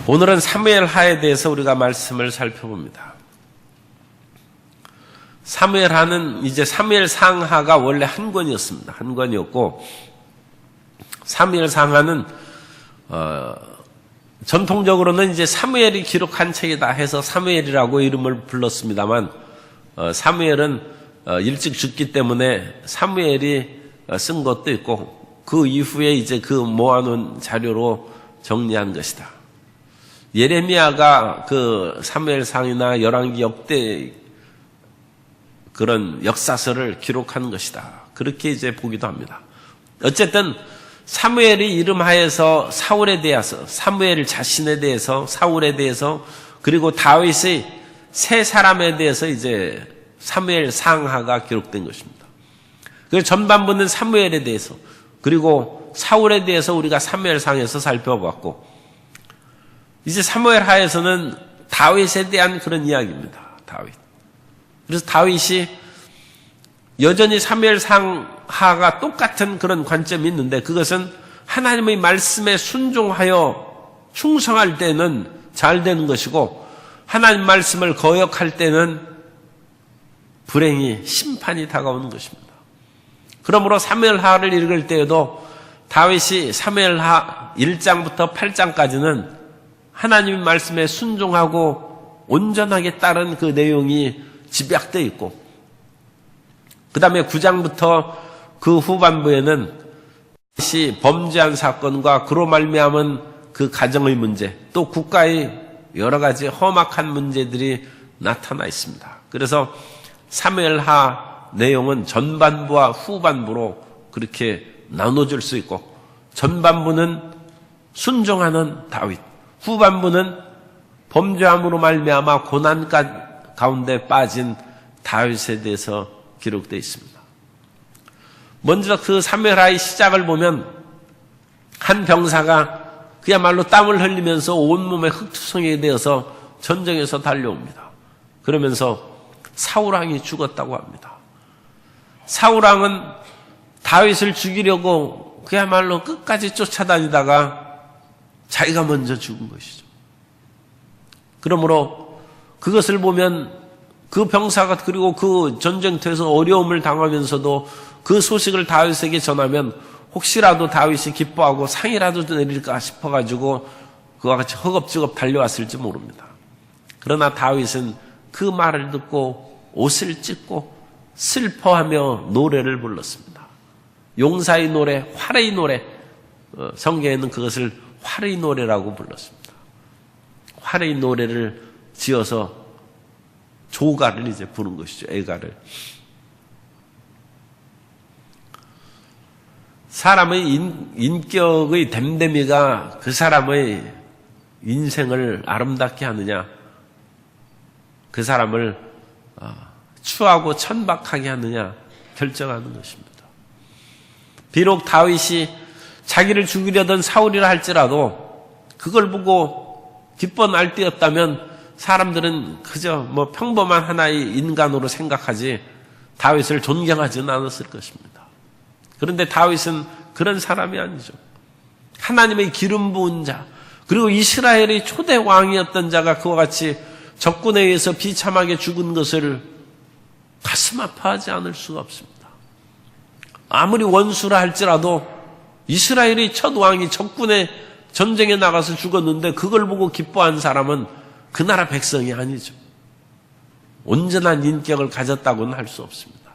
오늘은 사무엘하에 대해서 우리가 말씀을 살펴봅니다. 사무엘하는 이제 사무엘상하가 원래 한 권이었습니다. 한 권이었고 사무엘상하는 전통적으로는 이제 사무엘이 기록한 책이다 해서 사무엘이라고 이름을 불렀습니다만 사무엘은 일찍 죽기 때문에 사무엘이 쓴 것도 있고 그 이후에 이제 그 모아놓은 자료로 정리한 것이다. 예레미야가 그 사무엘상이나 열왕기 역대 그런 역사서를 기록한 것이다. 그렇게 이제 보기도 합니다. 어쨌든 사무엘이 이름하여서 사울에 대해서, 사무엘 자신에 대해서, 사울에 대해서, 그리고 다윗의 세 사람에 대해서 이제 사무엘 상하가 기록된 것입니다. 그래서 전반부는 사무엘에 대해서, 그리고 사울에 대해서 우리가 사무엘 상에서 살펴봤고, 이제 사무엘 하에서는 다윗에 대한 그런 이야기입니다. 다윗. 그래서 다윗이 여전히 사무엘 상하가 똑같은 그런 관점이 있는데 그것은 하나님의 말씀에 순종하여 충성할 때는 잘 되는 것이고 하나님 말씀을 거역할 때는 불행이 심판이 다가오는 것입니다. 그러므로 사무엘하를 읽을 때에도 다윗이 사무엘하 1장부터 8장까지는 하나님의 말씀에 순종하고 온전하게 따른 그 내용이 집약되어 있고 그 다음에 9장부터 그 후반부에는 다윗이 범죄한 사건과 그로 말미암은 그 가정의 문제 또 국가의 여러 가지 험악한 문제들이 나타나 있습니다. 그래서 사무엘하 내용은 전반부와 후반부로 그렇게 나눠질 수 있고 전반부는 순종하는 다윗 후반부는 범죄함으로 말미암아 고난 가운데 빠진 다윗에 대해서 기록되어 있습니다. 먼저 그 사무엘하의 시작을 보면 한 병사가 그야말로 땀을 흘리면서 온몸에 흙투성이가 되어서 전쟁에서 달려옵니다. 그러면서 사울왕이 죽었다고 합니다. 사울왕은 다윗을 죽이려고 그야말로 끝까지 쫓아다니다가 자기가 먼저 죽은 것이죠. 그러므로 그것을 보면 그 병사가 그리고 그 전쟁터에서 어려움을 당하면서도 그 소식을 다윗에게 전하면 혹시라도 다윗이 기뻐하고 상이라도 내릴까 싶어가지고 그와 같이 허겁지겁 달려왔을지 모릅니다. 그러나 다윗은 그 말을 듣고 옷을 찢고 슬퍼하며 노래를 불렀습니다. 용사의 노래, 활의 노래, 성경에는 그것을 활의 노래라고 불렀습니다. 활의 노래를 지어서 조가를 이제 부른 것이죠. 애가를. 사람의 인격의 댐댐이가 그 사람의 인생을 아름답게 하느냐, 그 사람을 추하고 천박하게 하느냐 결정하는 것입니다. 비록 다윗이 자기를 죽이려던 사울이라 할지라도 그걸 보고 기뻐 날뛰었다면 사람들은 그저 평범한 하나의 인간으로 생각하지 다윗을 존경하지는 않았을 것입니다. 그런데 다윗은 그런 사람이 아니죠. 하나님의 기름 부은 자, 그리고 이스라엘의 초대 왕이었던 자가 그와 같이 적군에 의해서 비참하게 죽은 것을 가슴 아파하지 않을 수가 없습니다. 아무리 원수라 할지라도 이스라엘의 첫 왕이 적군의 전쟁에 나가서 죽었는데 그걸 보고 기뻐한 사람은 그 나라 백성이 아니죠. 온전한 인격을 가졌다고는 할 수 없습니다.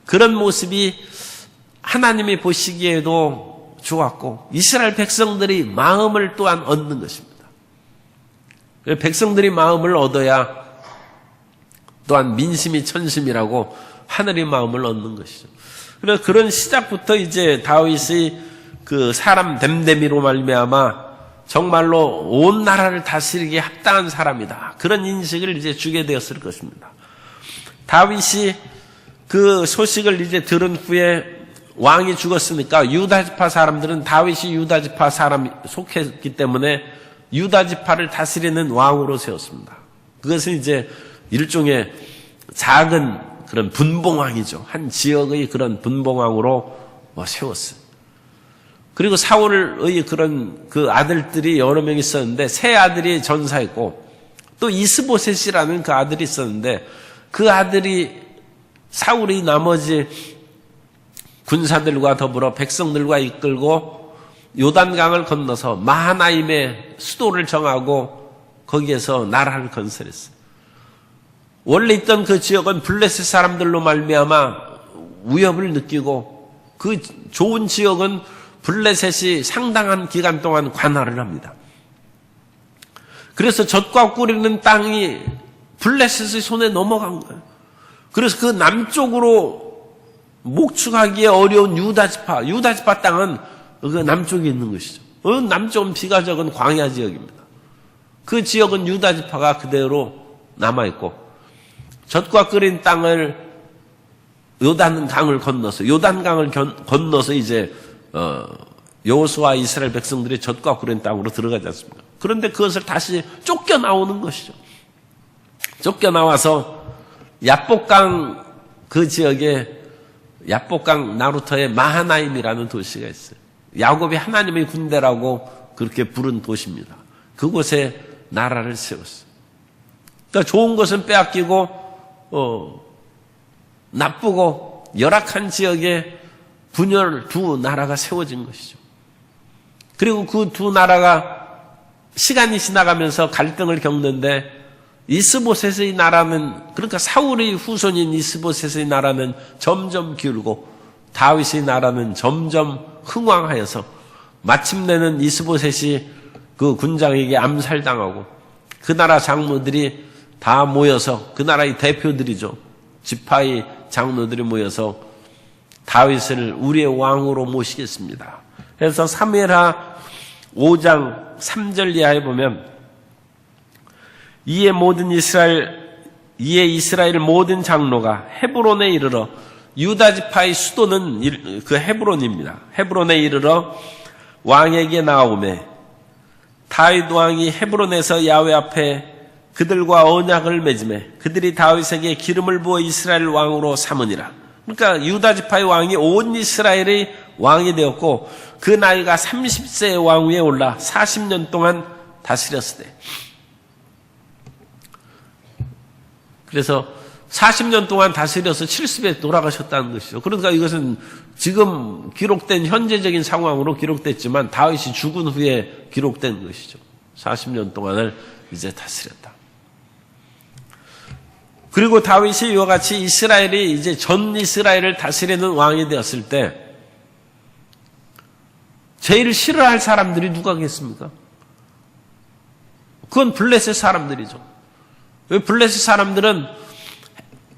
그런 모습이 하나님이 보시기에도 좋았고 이스라엘 백성들이 마음을 또한 얻는 것입니다. 백성들이 마음을 얻어야 또한 민심이 천심이라고 하늘의 마음을 얻는 것이죠. 그래서 그런 시작부터 이제 다윗의 그 사람 댐댐이로 말미암아 정말로 온 나라를 다스리기에 합당한 사람이다. 그런 인식을 이제 주게 되었을 것입니다. 다윗이 그 소식을 이제 들은 후에 왕이 죽었으니까 유다지파 사람들은 다윗이 유다지파 사람이 속했기 때문에 유다지파를 다스리는 왕으로 세웠습니다. 그것은 이제 일종의 작은 그런 분봉왕이죠. 한 지역의 그런 분봉왕으로 세웠어요. 그리고 사울의 그런 그 아들들이 여러 명 있었는데 세 아들이 전사했고 또 이스보셋이라는 그 아들이 있었는데 그 아들이 사울이 나머지 군사들과 더불어 백성들과 이끌고 요단강을 건너서 마하나임의 수도를 정하고 거기에서 나라를 건설했어요. 원래 있던 그 지역은 블레셋 사람들로 말미암아 위협을 느끼고 그 좋은 지역은 블레셋이 상당한 기간 동안 관할을 합니다. 그래서 젖과 꿀이는 땅이 블레셋의 손에 넘어간 거예요. 그래서 그 남쪽으로 목축하기에 어려운 유다지파 땅은 그 남쪽에 있는 것이죠. 남쪽은 비가 적은 광야 지역입니다. 그 지역은 유다지파가 그대로 남아있고 젖과 끓인 땅을 요단강을 건너서 이제 여호수아 이스라엘 백성들이 젖과 끓인 땅으로 들어가지 않습니까? 그런데 그것을 다시 쫓겨나오는 것이죠. 쫓겨나와서 야복강 그 지역에 야복강 나루터의 마하나임이라는 도시가 있어요. 야곱이 하나님의 군대라고 그렇게 부른 도시입니다. 그곳에 나라를 세웠어요. 그러니까 좋은 것은 빼앗기고 나쁘고 열악한 지역에 분열 두 나라가 세워진 것이죠. 그리고 그 두 나라가 시간이 지나가면서 갈등을 겪는데 이스보셋의 나라는 그러니까 사울의 후손인 이스보셋의 나라는 점점 기울고 다윗의 나라는 점점 흥왕하여서 마침내는 이스보셋이 그 군장에게 암살당하고 그 나라 장로들이 다 모여서 그 나라의 대표들이죠. 지파의 장로들이 모여서 다윗을 우리의 왕으로 모시겠습니다. 그래서 사무엘하 5장 3절 이하에 보면 이에 이스라엘 모든 장로가 헤브론에 이르러 유다 지파의 수도는 그 헤브론입니다. 헤브론에 이르러 왕에게 나오매 다윗 왕이 헤브론에서 야훼 앞에 그들과 언약을 맺음에 그들이 다윗에게 기름을 부어 이스라엘 왕으로 삼으니라. 그러니까 유다 지파의 왕이 온 이스라엘의 왕이 되었고 그 나이가 30세의 왕 위에 올라 40년 동안 다스렸을 때. 그래서 40년 동안 다스려서 70에 돌아가셨다는 것이죠. 그러니까 이것은 지금 기록된 현재적인 상황으로 기록됐지만 다윗이 죽은 후에 기록된 것이죠. 40년 동안을 이제 다스렸다. 그리고 다윗이 이와 같이 이스라엘이 이제 전 이스라엘을 다스리는 왕이 되었을 때 제일 싫어할 사람들이 누가겠습니까? 그건 블레셋 사람들이죠. 블레셋 사람들은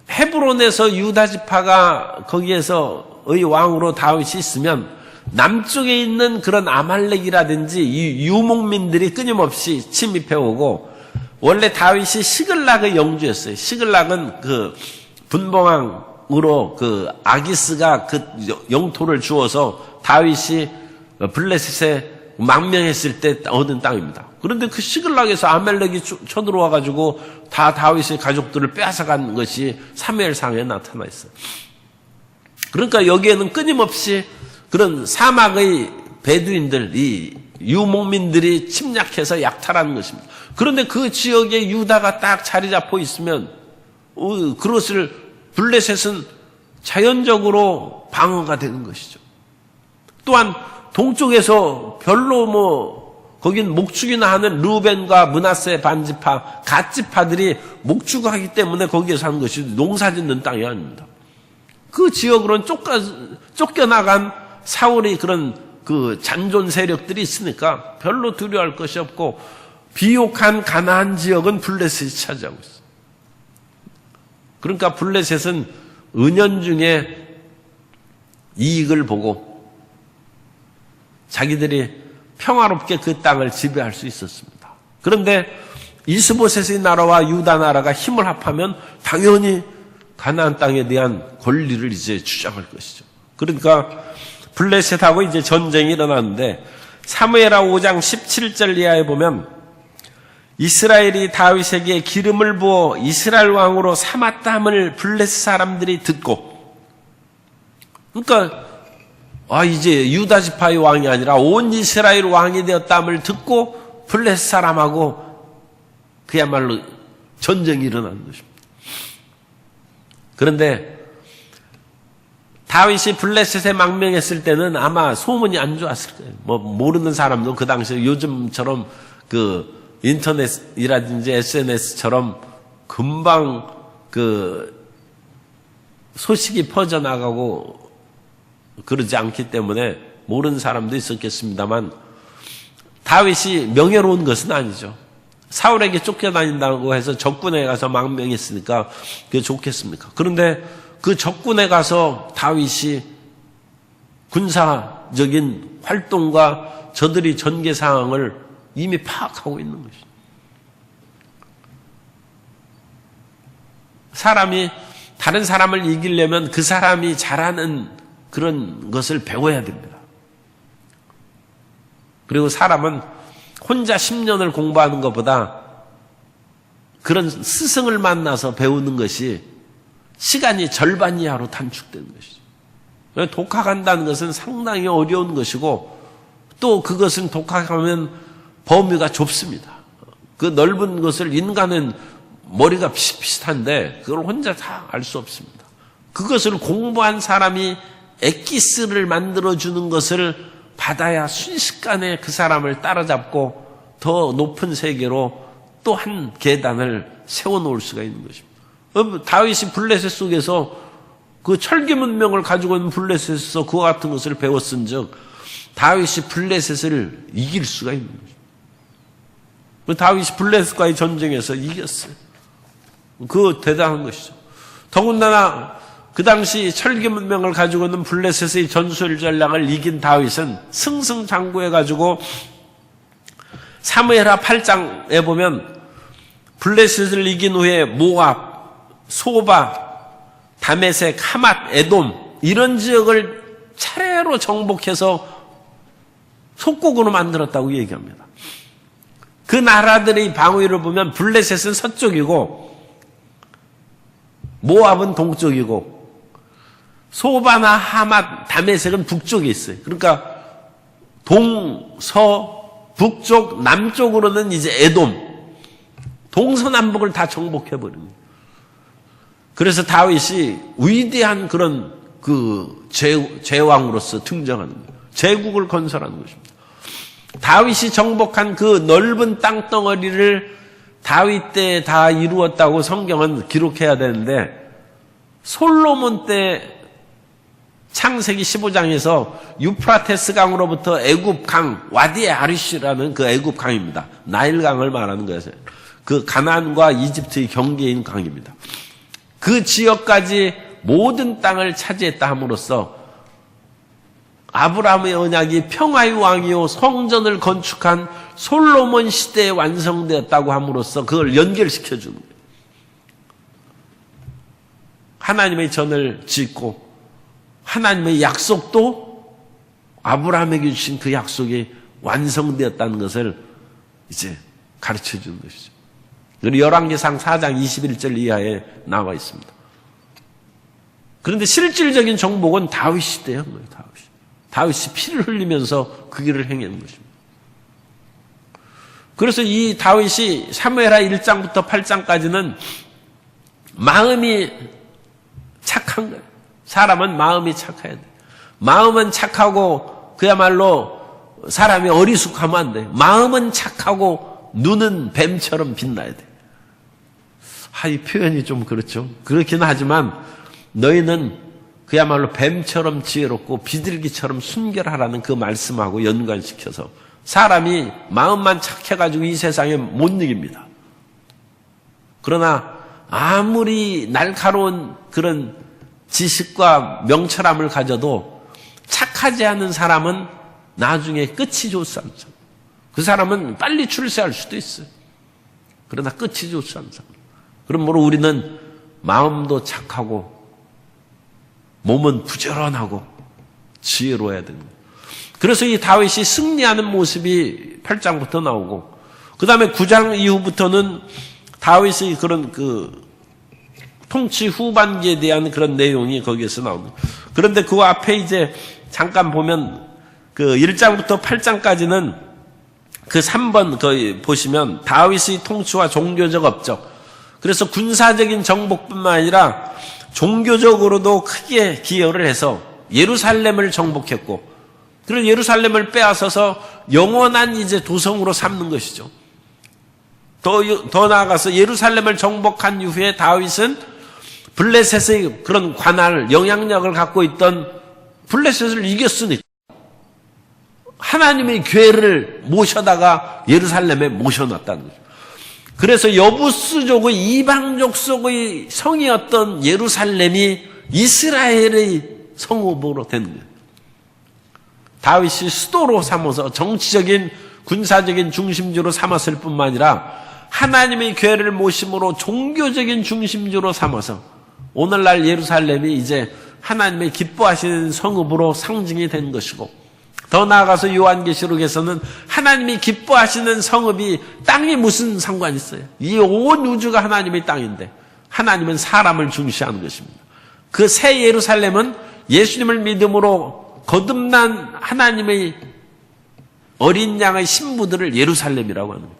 헤브론에서 유다 지파가 거기에서의 왕으로 다윗이 있으면 남쪽에 있는 그런 아말렉이라든지 이 유목민들이 끊임없이 침입해 오고 원래 다윗이 시글락의 영주였어요. 시글락은 그 분봉왕으로 그 아기스가 그 영토를 주어서 다윗이 블레셋에 망명했을 때 얻은 땅입니다. 그런데 그 시글락에서 아말렉이 쳐들어와 가지고 다 다윗의 가족들을 빼앗아간 것이 사무엘상에 나타나 있어요. 그러니까 여기에는 끊임없이 그런 사막의 베두인들, 이 유목민들이 침략해서 약탈하는 것입니다. 그런데 그 지역에 유다가 딱 자리 잡고 있으면 그것을 블레셋은 자연적으로 방어가 되는 것이죠. 또한 동쪽에서 별로 거긴 목축이나 하는 루벤과 므낫세 반지파, 갓지파들이 목축하기 때문에 거기에서 하는 것이 농사짓는 땅이 아닙니다. 그 지역으로는 쫓겨나간 사울의 그런 그 잔존 세력들이 있으니까 별로 두려워할 것이 없고 비옥한 가나안 지역은 블레셋이 차지하고 있어요. 그러니까 블레셋은 은연중에 이익을 보고 자기들이 평화롭게 그 땅을 지배할 수 있었습니다. 그런데 이스보셋의 나라와 유다 나라가 힘을 합하면 당연히 가나안 땅에 대한 권리를 이제 주장할 것이죠. 그러니까 블레셋하고 이제 전쟁이 일어났는데 사무엘하 5장 17절 이하에 보면 이스라엘이 다윗에게 기름을 부어 이스라엘 왕으로 삼았다 함을 블레셋 사람들이 듣고 그러니까 이제 유다 지파의 왕이 아니라 온 이스라엘 왕이 되었다함을 듣고 블레셋 사람하고 그야말로 전쟁이 일어난 것입니다. 그런데 다윗이 블레셋에 망명했을 때는 아마 소문이 안 좋았을 거예요. 모르는 사람도 그 당시에 요즘처럼 그 인터넷이라든지 SNS처럼 금방 그 소식이 퍼져나가고 그러지 않기 때문에 모르는 사람도 있었겠습니다만 다윗이 명예로운 것은 아니죠. 사울에게 쫓겨다닌다고 해서 적군에 가서 망명했으니까 그게 좋겠습니까? 그런데 그 적군에 가서 다윗이 군사적인 활동과 저들이 전개 상황을 이미 파악하고 있는 것이죠. 사람이 다른 사람을 이기려면 그 사람이 잘하는 그런 것을 배워야 됩니다. 그리고 사람은 혼자 10년을 공부하는 것보다 그런 스승을 만나서 배우는 것이 시간이 절반 이하로 단축되는 것이죠. 독학한다는 것은 상당히 어려운 것이고 또 그것은 독학하면 범위가 좁습니다. 그 넓은 것을 인간은 머리가 비슷비슷한데 그걸 혼자 다 알 수 없습니다. 그것을 공부한 사람이 엑기스를 만들어주는 것을 받아야 순식간에 그 사람을 따라잡고 더 높은 세계로 또 한 계단을 세워놓을 수가 있는 것입니다. 다윗이 블레셋 속에서 그 철기 문명을 가지고 있는 블레셋에서 그와 같은 것을 배웠은 즉 다윗이 블레셋을 이길 수가 있는 것입니다. 다윗이 블레셋과의 전쟁에서 이겼어요. 그 대단한 것이죠. 더군다나 그 당시 철기 문명을 가지고 있는 블레셋의 전술 전략을 이긴 다윗은 승승장구해가지고 사무엘하 8장에 보면 블레셋을 이긴 후에 모압, 소바, 다메섹, 하맛, 에돔 이런 지역을 차례로 정복해서 속국으로 만들었다고 얘기합니다. 그 나라들의 방위를 보면 블레셋은 서쪽이고 모압은 동쪽이고 소바나 하맛, 다메섹은 북쪽에 있어요. 그러니까 동, 서, 북쪽, 남쪽으로는 이제 에돔, 동서남북을 다 정복해버립니다. 그래서 다윗이 위대한 그런 그 제왕으로서 등장하는 거예요. 제국을 건설하는 것입니다. 다윗이 정복한 그 넓은 땅덩어리를 다윗 때 다 이루었다고 성경은 기록해야 되는데 솔로몬 때 창세기 15장에서 유프라테스 강으로부터 애굽 강, 와디 아리시라는 그 애굽 강입니다. 나일 강을 말하는 거예요. 그 가나안과 이집트의 경계인 강입니다. 그 지역까지 모든 땅을 차지했다 함으로써 아브라함의 언약이 평화의 왕이요 성전을 건축한 솔로몬 시대에 완성되었다고 함으로써 그걸 연결시켜 주는 거예요. 하나님의 전을 짓고 하나님의 약속도 아브라함에게 주신 그 약속이 완성되었다는 것을 이제 가르쳐 주는 것이죠. 열왕기상 4장 21절 이하에 나와 있습니다. 그런데 실질적인 정복은 다윗 시대예요. 다윗이 피를 흘리면서 그 길을 행하는 것입니다. 그래서 이 다윗이 사무엘하 1장부터 8장까지는 마음이 착한 거예요. 사람은 마음이 착해야 돼요. 마음은 착하고 그야말로 사람이 어리숙하면 안 돼요. 마음은 착하고 눈은 뱀처럼 빛나야 돼요. 이 표현이 좀 그렇죠. 그렇긴 하지만 너희는 그야말로 뱀처럼 지혜롭고 비둘기처럼 순결하라는 그 말씀하고 연관시켜서 사람이 마음만 착해가지고 이 세상에 못 이깁니다. 그러나 아무리 날카로운 그런 지식과 명철함을 가져도 착하지 않은 사람은 나중에 끝이 좋지 않죠. 그 사람은 빨리 출세할 수도 있어요. 그러나 끝이 좋지 않죠. 그러므로 우리는 마음도 착하고 몸은 부지런하고 지혜로워야 됩니다. 그래서 이 다윗이 승리하는 모습이 8장부터 나오고 그 다음에 9장 이후부터는 다윗의 그런 그 통치 후반기에 대한 그런 내용이 거기에서 나옵니다. 그런데 그 앞에 이제 잠깐 보면 그 1장부터 8장까지는 그 3번 거기 보시면 다윗의 통치와 종교적 업적. 그래서 군사적인 정복뿐만 아니라 종교적으로도 크게 기여를 해서 예루살렘을 정복했고, 그런 예루살렘을 빼앗아서 영원한 이제 도성으로 삼는 것이죠. 더 나아가서 예루살렘을 정복한 이후에 다윗은 블레셋의 그런 관할, 영향력을 갖고 있던 블레셋을 이겼으니 하나님의 교회를 모셔다가 예루살렘에 모셔놨다는 거죠. 그래서 여부스족의 이방족 속의 성이었던 예루살렘이 이스라엘의 성읍으로 된 거예요. 다윗이 수도로 삼아서 정치적인 군사적인 중심지로 삼았을 뿐만 아니라 하나님의 교회를 모심으로 종교적인 중심지로 삼아서 오늘날 예루살렘이 이제 하나님의 기뻐하시는 성읍으로 상징이 된 것이고, 더 나아가서 요한계시록에서는 하나님이 기뻐하시는 성읍이 땅이 무슨 상관이 있어요? 이 온 우주가 하나님의 땅인데 하나님은 사람을 중시하는 것입니다. 그 새 예루살렘은 예수님을 믿음으로 거듭난 하나님의 어린 양의 신부들을 예루살렘이라고 하는 거예요.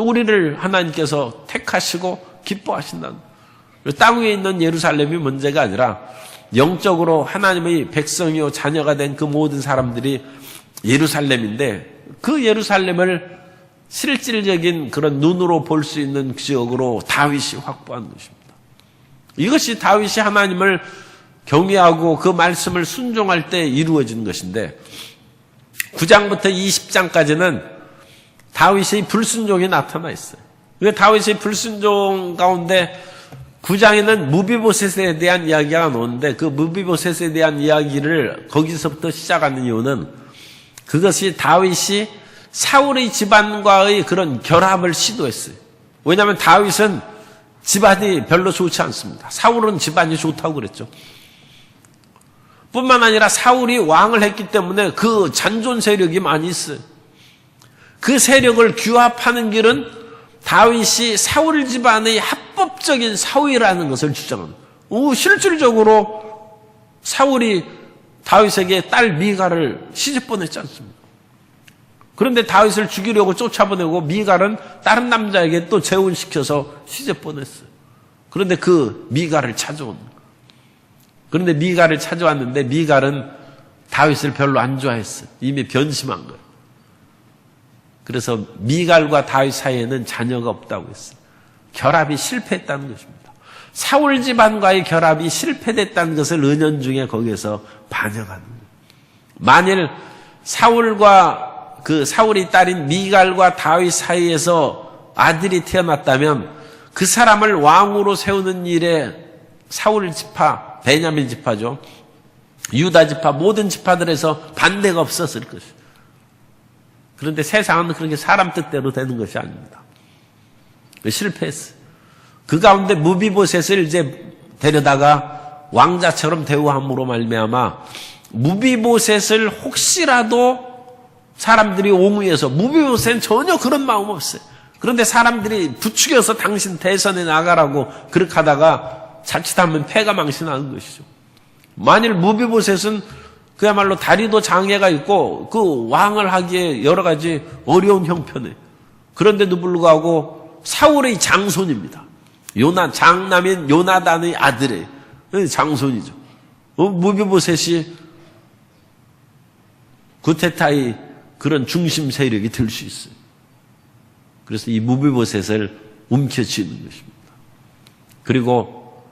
우리를 하나님께서 택하시고 기뻐하신다는 거예요. 땅 위에 있는 예루살렘이 문제가 아니라 영적으로 하나님의 백성이요 자녀가 된 그 모든 사람들이 예루살렘인데, 그 예루살렘을 실질적인 그런 눈으로 볼 수 있는 지역으로 다윗이 확보한 것입니다. 이것이 다윗이 하나님을 경외하고 그 말씀을 순종할 때 이루어진 것인데, 9장부터 20장까지는 다윗의 불순종이 나타나 있어요. 다윗의 불순종 가운데 9장에는 무비보셋에 대한 이야기가 나오는데, 그 무비보셋에 대한 이야기를 거기서부터 시작하는 이유는 그것이 다윗이 사울의 집안과의 그런 결합을 시도했어요. 왜냐하면 다윗은 집안이 별로 좋지 않습니다. 사울은 집안이 좋다고 그랬죠. 뿐만 아니라 사울이 왕을 했기 때문에 그 잔존 세력이 많이 있어요. 그 세력을 규합하는 길은 다윗이 사울 집안의 합법적인 사위라는 것을 주장합니다. 실질적으로 사울이 다윗에게 딸 미갈을 시집 보냈지 않습니까? 그런데 다윗을 죽이려고 쫓아보내고 미갈은 다른 남자에게 또 재혼시켜서 시집 보냈어요. 그런데 그 미갈을 찾아온 거예요. 그런데 미갈을 찾아왔는데 미갈은 다윗을 별로 안 좋아했어요. 이미 변심한 거예요. 그래서 미갈과 다윗 사이에는 자녀가 없다고 했어요. 결합이 실패했다는 것입니다. 사울 집안과의 결합이 실패됐다는 것을 은연중에 거기에서 반영하는 거예요. 만일 사울과 그 사울의 딸인 미갈과 다윗 사이에서 아들이 태어났다면 그 사람을 왕으로 세우는 일에 사울 지파, 베냐민 지파죠, 유다 지파, 모든 지파들에서 반대가 없었을 것이에요. 그런데 세상은 그렇게 사람 뜻대로 되는 것이 아닙니다. 실패했어요. 그 가운데 무비보셋을 이제 데려다가 왕자처럼 대우함으로 말미암아 무비보셋을 혹시라도 사람들이 옹호해서, 무비보셋은 전혀 그런 마음 없어요. 그런데 사람들이 부추겨서 당신 대선에 나가라고 그렇게 하다가 자칫하면 패가 망신하는 것이죠. 만일 무비보셋은 그야말로 다리도 장애가 있고 그 왕을 하기에 여러 가지 어려운 형편에, 그런데도 불구하고 사울의 장손입니다. 장남인 요나단의 아들의 장손이죠. 무비보셋이 구테타의 그런 중심 세력이 될 수 있어요. 그래서 이 무비보셋을 움켜쥐는 것입니다. 그리고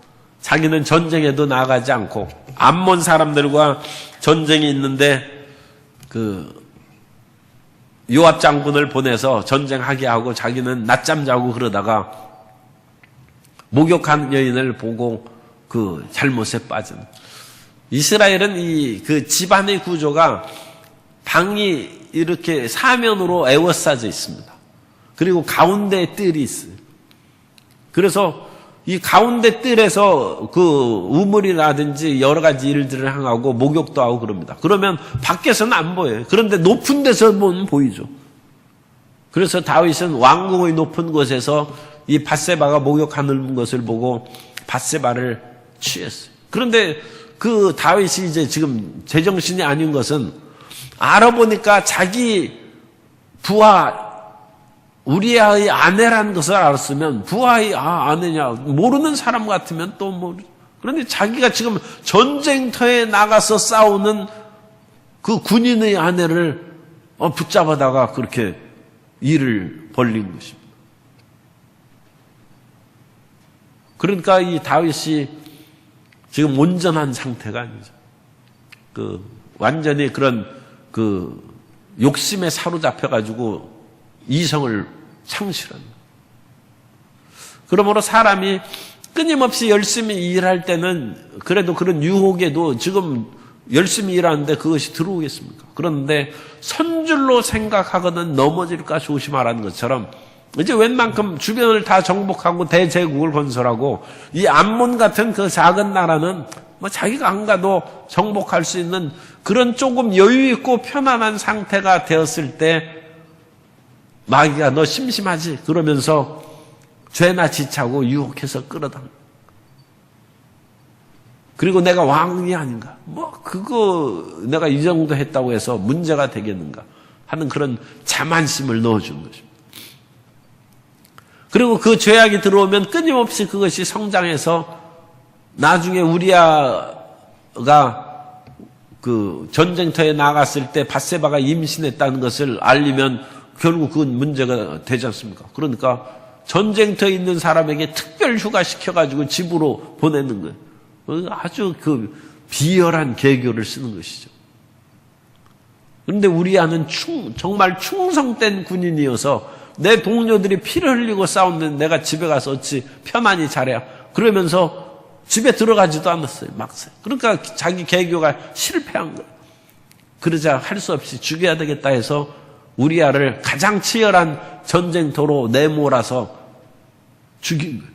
자기는 전쟁에도 나가지 않고 암몬 사람들과 전쟁이 있는데 그 요압 장군을 보내서 전쟁하게 하고 자기는 낮잠 자고 그러다가 목욕한 여인을 보고 그 잘못에 빠진. 이스라엘은 이 그 집안의 구조가 방이 이렇게 사면으로 에워싸져 있습니다. 그리고 가운데에 뜰이 있어요. 그래서 이 가운데 뜰에서 그 우물이라든지 여러 가지 일들을 행하고 목욕도 하고 그럽니다. 그러면 밖에서는 안 보여요. 그런데 높은 데서 보면 보이죠. 그래서 다윗은 왕궁의 높은 곳에서 이 밧세바가 목욕하는 것을 보고 밧세바를 취했어요. 그런데 그 다윗이 이제 지금 제정신이 아닌 것은 알아보니까 자기 부하 우리아의 아내라는 것을 알았으면 부하의 아내냐 모르는 사람 같으면 또 뭐 그런데 자기가 지금 전쟁터에 나가서 싸우는 그 군인의 아내를 붙잡아다가 그렇게 일을 벌린 것입니다. 그러니까 이 다윗이 지금 온전한 상태가 아니죠. 완전히 그런 욕심에 사로잡혀가지고 이성을 상실한. 그러므로 사람이 끊임없이 열심히 일할 때는 그래도 그런 유혹에도 지금 열심히 일하는데 그것이 들어오겠습니까? 그런데 선줄로 생각하거든 넘어질까 조심하라는 것처럼 이제 웬만큼 주변을 다 정복하고 대제국을 건설하고 이 암몬 같은 그 작은 나라는 뭐 자기가 안 가도 정복할 수 있는 그런 조금 여유 있고 편안한 상태가 되었을 때 마귀가 너 심심하지? 그러면서 죄나 지차고 유혹해서 끌어당. 그리고 내가 왕이 아닌가? 그거 내가 이 정도 했다고 해서 문제가 되겠는가? 하는 그런 자만심을 넣어주는 것입니다. 그리고 그 죄악이 들어오면 끊임없이 그것이 성장해서 나중에 우리아가 그 전쟁터에 나갔을 때 밧세바가 임신했다는 것을 알리면 결국 그건 문제가 되지 않습니까? 그러니까 전쟁터에 있는 사람에게 특별 휴가 시켜가지고 집으로 보내는 거예요. 아주 그 비열한 계교를 쓰는 것이죠. 그런데 우리아는 정말 충성된 군인이어서 내 동료들이 피를 흘리고 싸우는데 내가 집에 가서 어찌 편안히 잘해야 그러면서 집에 들어가지도 않았어요. 막상. 그러니까 자기 계교가 실패한 거예요. 그러자 할 수 없이 죽여야 되겠다 해서 우리아를 가장 치열한 전쟁터로 내몰아서 죽인 거예요.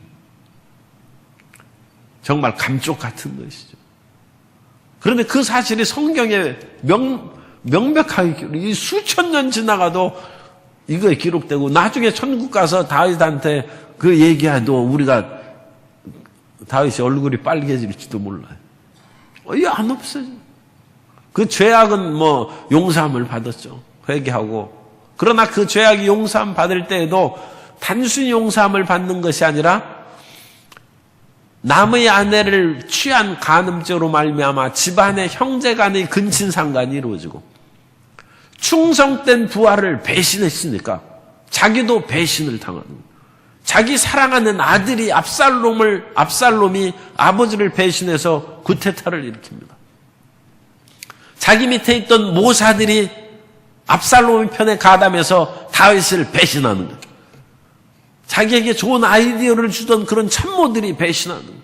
정말 감쪽 같은 것이죠. 그런데 그 사실이 성경에 명백하게 이 수천 년 지나가도 이거에 기록되고 나중에 천국 가서 다윗한테 그 얘기해도 우리가 다윗이 얼굴이 빨개질지도 몰라요. 안 없어요. 그 죄악은 뭐 용서함을 받았죠. 회개하고. 그러나 그 죄악이 용서함 받을 때에도 단순히 용서함을 받는 것이 아니라 남의 아내를 취한 간음죄로 말미암아 집안의 형제 간의 근친상간이 이루어지고 충성된 부하를 배신했으니까 자기도 배신을 당하는 거예요. 자기 사랑하는 아들이 압살롬이 아버지를 배신해서 구테타를 일으킵니다. 자기 밑에 있던 모사들이 압살롬의 편에 가담해서 다윗을 배신하는 거예요. 자기에게 좋은 아이디어를 주던 그런 참모들이 배신하는 거예요.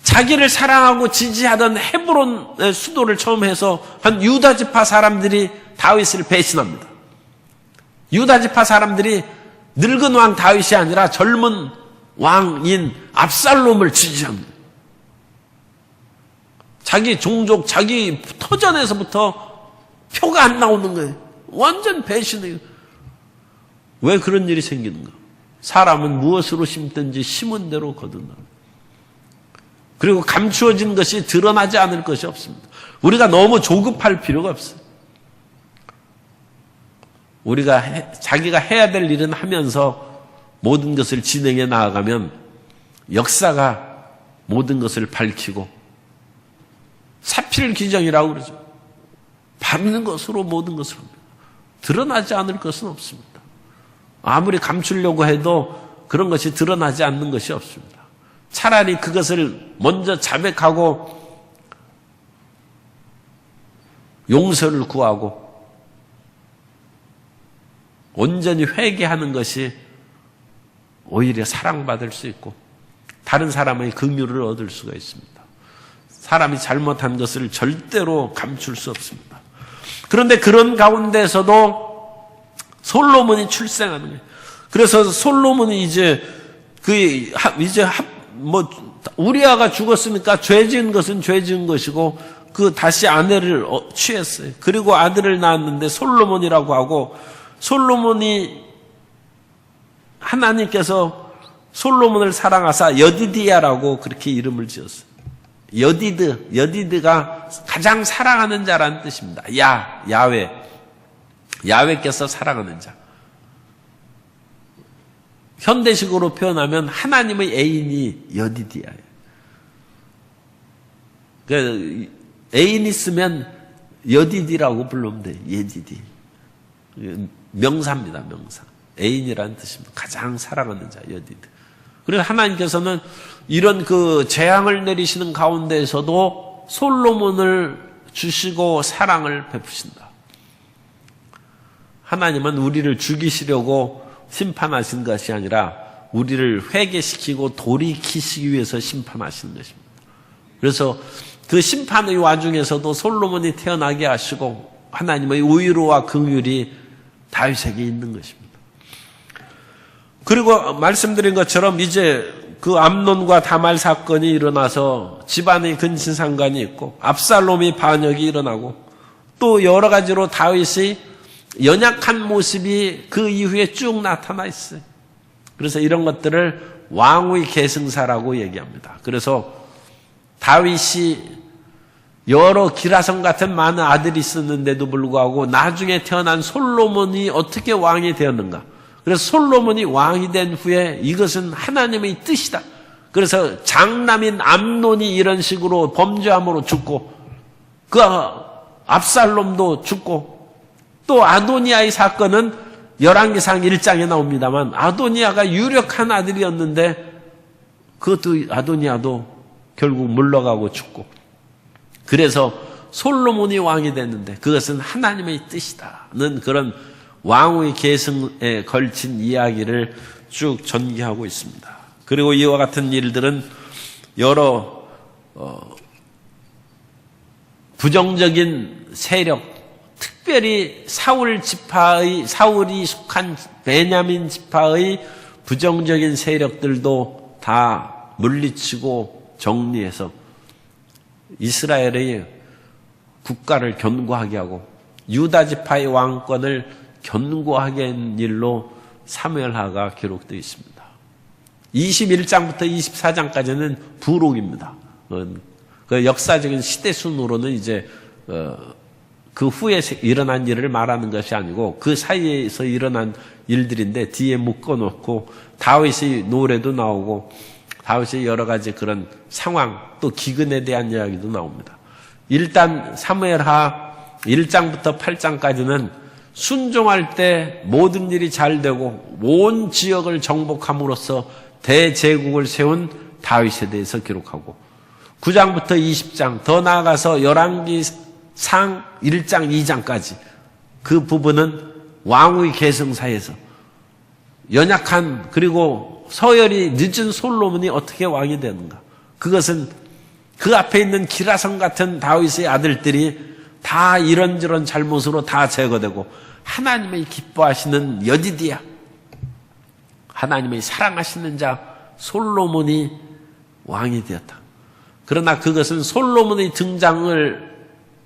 자기를 사랑하고 지지하던 헤브론의 수도를 처음 해서 한 유다지파 사람들이 다윗을 배신합니다. 유다지파 사람들이 늙은 왕 다윗이 아니라 젊은 왕인 압살롬을 지지합니다. 자기 종족, 자기 터전에서부터 표가 안 나오는 거예요. 완전 배신이에요. 왜 그런 일이 생기는가? 사람은 무엇으로 심든지 심은 대로 거둔다. 그리고 감추어진 것이 드러나지 않을 것이 없습니다. 우리가 너무 조급할 필요가 없어요. 우리가 자기가 해야 될 일은 하면서 모든 것을 진행해 나아가면 역사가 모든 것을 밝히고 사필귀정이라고 그러죠. 바르는 것으로 모든 것을 합니다. 드러나지 않을 것은 없습니다. 아무리 감추려고 해도 그런 것이 드러나지 않는 것이 없습니다. 차라리 그것을 먼저 자백하고 용서를 구하고 온전히 회개하는 것이 오히려 사랑받을 수 있고 다른 사람의 긍휼을 얻을 수가 있습니다. 사람이 잘못한 것을 절대로 감출 수 없습니다. 그런데 그런 가운데서도 솔로몬이 출생하는 거예요. 그래서 솔로몬이 우리아가 죽었으니까 죄 지은 것은 죄 지은 것이고 다시 아내를 취했어요. 그리고 아들을 낳았는데 솔로몬이라고 하고 솔로몬이 하나님께서 솔로몬을 사랑하사 여디디야라고 그렇게 이름을 지었어요. 여디드가 가장 사랑하는 자라는 뜻입니다. 야훼께서 사랑하는 자. 현대식으로 표현하면 하나님의 애인이 여디드야. 그 애인 있으면 여디디라고 부르면 돼. 예디디. 명사입니다. 명사. 애인이라는 뜻입니다. 가장 사랑하는 자, 여디드. 그래서 하나님께서는 이런 그 재앙을 내리시는 가운데에서도 솔로몬을 주시고 사랑을 베푸신다. 하나님은 우리를 죽이시려고 심판하신 것이 아니라 우리를 회개시키고 돌이키시기 위해서 심판하시는 것입니다. 그래서 그 심판의 와중에서도 솔로몬이 태어나게 하시고 하나님의 의로와 긍휼이 다윗에게 있는 것입니다. 그리고 말씀드린 것처럼 이제 그 암논과 다말 사건이 일어나서 집안의 근친상간이 있고 압살롬이 반역이 일어나고 또 여러 가지로 다윗의 연약한 모습이 그 이후에 쭉 나타나 있어요. 그래서 이런 것들을 왕의 계승사라고 얘기합니다. 그래서 다윗이 여러 기라성 같은 많은 아들이 있었는데도 불구하고 나중에 태어난 솔로몬이 어떻게 왕이 되었는가? 그래서 솔로몬이 왕이 된 후에 이것은 하나님의 뜻이다. 그래서 장남인 암논이 이런 식으로 범죄함으로 죽고 그 압살롬도 죽고 또 아도니아의 사건은 열왕기상 1장에 나옵니다만 아도니아가 유력한 아들이었는데 그것도 아도니아도 결국 물러가고 죽고 그래서 솔로몬이 왕이 됐는데 그것은 하나님의 뜻이다는 그런 왕의 계승에 걸친 이야기를 쭉 전개하고 있습니다. 그리고 이와 같은 일들은 여러 부정적인 세력, 특별히 사울이 속한 베냐민 지파의 부정적인 세력들도 다 물리치고 정리해서 이스라엘의 국가를 견고하게 하고 유다 지파의 왕권을 견고하게 한 일로 사무엘하가 기록되어 있습니다. 21장부터 24장까지는 부록입니다. 그 역사적인 시대순으로는 이제 그 후에 일어난 일을 말하는 것이 아니고 그 사이에서 일어난 일들인데 뒤에 묶어놓고 다윗의 노래도 나오고 다윗의 여러 가지 그런 상황 또 기근에 대한 이야기도 나옵니다. 일단 사무엘하 1장부터 8장까지는 순종할 때 모든 일이 잘 되고 온 지역을 정복함으로써 대제국을 세운 다윗에 대해서 기록하고 9장부터 20장 더 나아가서 열왕기상 1장 2장까지 그 부분은 왕의 계승사에서 연약한 그리고 서열이 늦은 솔로몬이 어떻게 왕이 되는가 그것은 그 앞에 있는 기라성 같은 다윗의 아들들이 다 이런저런 잘못으로 다 제거되고 하나님의 기뻐하시는 여디디야 하나님의 사랑하시는 자 솔로몬이 왕이 되었다. 그러나 그것은 솔로몬의 등장을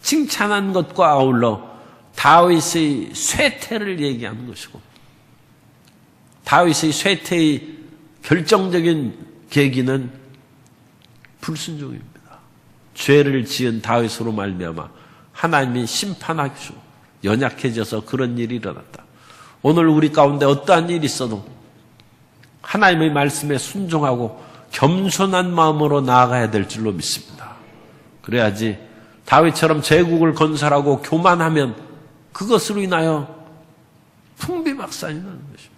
칭찬한 것과 아울러 다윗의 쇠퇴를 얘기하는 것이고 다윗의 쇠퇴의 결정적인 계기는 불순종입니다. 죄를 지은 다윗으로 말미암아 하나님이 심판하시고 연약해져서 그런 일이 일어났다. 오늘 우리 가운데 어떠한 일이 있어도 하나님의 말씀에 순종하고 겸손한 마음으로 나아가야 될 줄로 믿습니다. 그래야지 다윗처럼 제국을 건설하고 교만하면 그것으로 인하여 풍비박산이 나는 것입니다.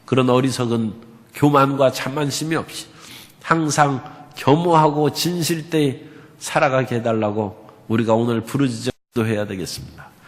그런 어리석은 교만과 자만심이 없이 항상 겸허하고 진실되이 살아가게 해달라고 우리가 오늘 부르짖어야 되겠습니다.